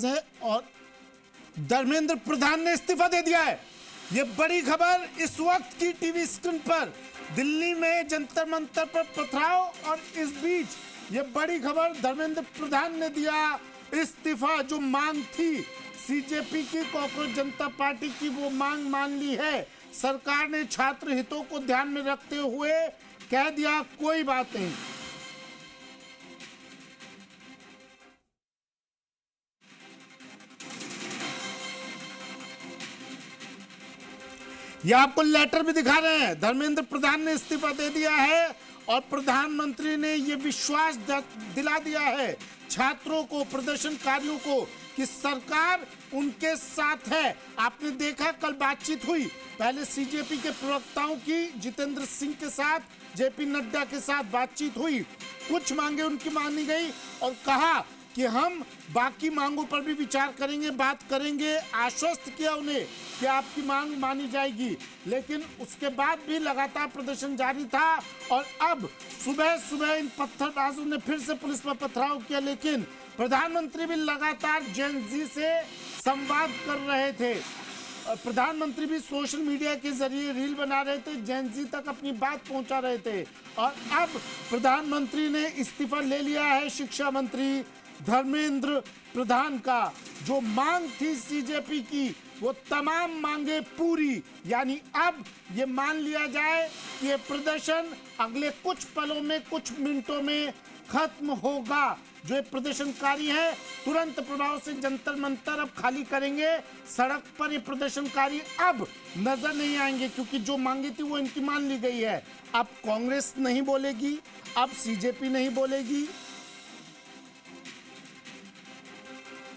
है और धर्मेंद्र प्रधान ने इस्तीफा दे दिया है। ये बड़ी खबर इस वक्त की टीवी स्क्रीन पर। दिल्ली में जंतर मंतर पर पथराव और इस बीच ये बड़ी खबर, धर्मेंद्र प्रधान ने दिया इस्तीफा। जो मांग थी सीजेपी की, कॉकरोच जनता पार्टी की, वो मांग मान ली है सरकार ने। छात्र हितों को ध्यान में रखते हुए कह दिया कोई बात नहीं। ये आपको लेटर भी दिखा रहे हैं। धर्मेंद्र प्रधान ने इस्तीफा दे दिया है और प्रधानमंत्री ने ये विश्वास दिला दिया है छात्रों को, प्रदर्शनकारियों को कि सरकार उनके साथ है। आपने देखा कल बातचीत हुई, पहले सीजेपी के प्रवक्ताओं की जितेंद्र सिंह के साथ, जेपी नड्डा के साथ बातचीत हुई। कुछ मांगे उनकी मानी गई और कहा कि हम बाकी मांगों पर भी विचार करेंगे, बात करेंगे। आश्वस्त किया उन्हें कि आपकी मांग मानी जाएगी, लेकिन उसके बाद भी लगातार प्रदर्शन जारी था। और अब सुबह सुबह इन पत्थरबाजों ने फिर से पुलिस पर पथराव किया, लेकिन प्रधानमंत्री भी लगातार जेन जी से संवाद कर रहे थे। प्रधानमंत्री भी सोशल मीडिया के जरिए रील बना रहे थे, जेन जी तक अपनी बात पहुंचा रहे थे। और अब प्रधानमंत्री ने इस्तीफा ले लिया है शिक्षा मंत्री धर्मेंद्र प्रधान का। जो मांग थी सीजेपी की, वो तमाम मांगे पूरी। यानी अब ये मान लिया जाए कि ये प्रदर्शन अगले कुछ पलों में, कुछ मिनटों में खत्म होगा। जो ये प्रदर्शनकारी हैं तुरंत प्रभाव से जंतर मंतर अब खाली करेंगे। सड़क पर ये प्रदर्शनकारी अब नजर नहीं आएंगे, क्योंकि जो मांगी थी वो इनकी मान ली गई है। अब कांग्रेस नहीं बोलेगी, अब सीजेपी नहीं बोलेगी।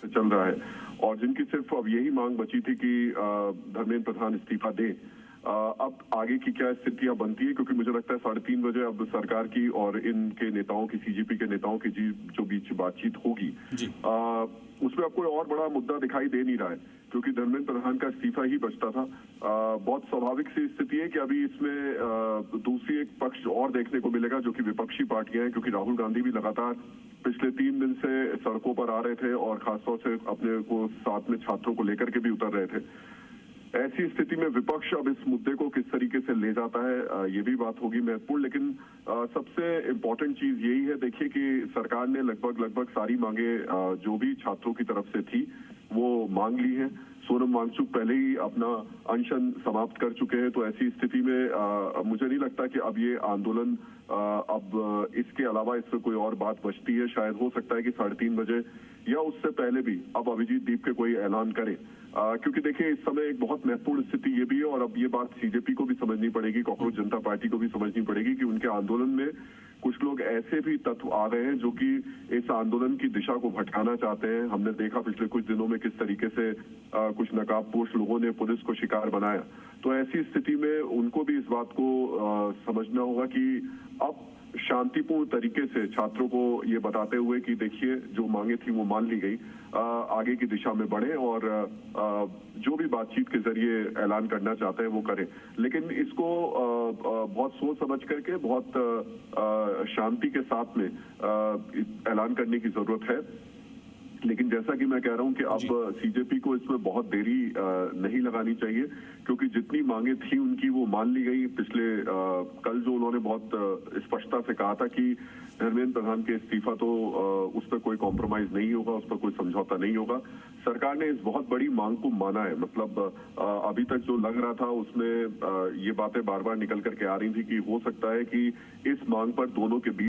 चल रहा है और जिनकी सिर्फ अब यही मांग बची थी कि धर्मेंद्र प्रधान इस्तीफा दे। अब आगे की क्या स्थितियां बनती है, क्योंकि मुझे लगता है 3:30 बजे अब सरकार की और इनके नेताओं की, सीजेपी के नेताओं की जो बीच बातचीत होगी, उसमें अब कोई और बड़ा मुद्दा दिखाई दे नहीं रहा है, क्योंकि धर्मेंद्र प्रधान का इस्तीफा ही बचता था। बहुत स्वाभाविक सी स्थिति है कि अभी इसमें दूसरी एक पक्ष और देखने को मिलेगा, जो कि विपक्षी पार्टियां हैं, क्योंकि राहुल गांधी भी लगातार पिछले 3 दिन से सड़कों पर आ रहे थे और खासतौर से अपने को साथ में छात्रों को लेकर के भी उतर रहे थे। ऐसी स्थिति में विपक्ष अब इस मुद्दे को किस तरीके से ले जाता है, ये भी बात होगी महत्वपूर्ण। लेकिन सबसे इम्पोर्टेंट चीज यही है, देखिए कि सरकार ने लगभग सारी मांगे जो भी छात्रों की तरफ से थी वो मांग ली है। सोनम वांगचुक पहले ही अपना अनशन समाप्त कर चुके हैं। तो ऐसी स्थिति में मुझे नहीं लगता कि अब ये आंदोलन अब इसके अलावा इसमें कोई और बात बचती है। शायद हो सकता है कि 3:30 बजे या उससे पहले भी अब अभिजीत दीप के कोई ऐलान करें, क्योंकि देखिए इस समय एक बहुत महत्वपूर्ण स्थिति ये भी है और अब ये बात सीजेपी को भी समझनी पड़ेगी, कॉकरोच जनता पार्टी को भी समझनी पड़ेगी कि उनके आंदोलन में कुछ लोग ऐसे भी तत्व आ गए हैं जो कि इस आंदोलन की दिशा को भटकाना चाहते हैं। हमने देखा पिछले कुछ दिनों में किस तरीके से कुछ नकाबपोश लोगों ने पुलिस को शिकार बनाया। तो ऐसी स्थिति में उनको भी इस बात को समझना होगा कि अब शांतिपूर्ण तरीके से छात्रों को ये बताते हुए कि देखिए जो मांगे थी वो मान ली गई, आगे की दिशा में बढ़े और जो भी बातचीत के जरिए ऐलान करना चाहते हैं वो करें। लेकिन इसको बहुत सोच समझ करके, बहुत शांति के साथ में ऐलान करने की जरूरत है। लेकिन जैसा कि मैं कह रहा हूं कि अब सीजेपी को इसमें बहुत देरी नहीं लगानी चाहिए, क्योंकि जितनी मांगे थी उनकी वो मान ली गई। पिछले कल जो उन्होंने बहुत स्पष्टता से कहा था कि धर्मेंद्र प्रधान के इस्तीफा तो उस पर कोई कॉम्प्रोमाइज नहीं होगा, उस पर कोई समझौता नहीं होगा। सरकार ने इस बहुत बड़ी मांग को माना है। मतलब अभी तक जो लग रहा था उसमें ये बातें बार बार निकल करके आ रही थी कि हो सकता है कि इस मांग पर दोनों के बीच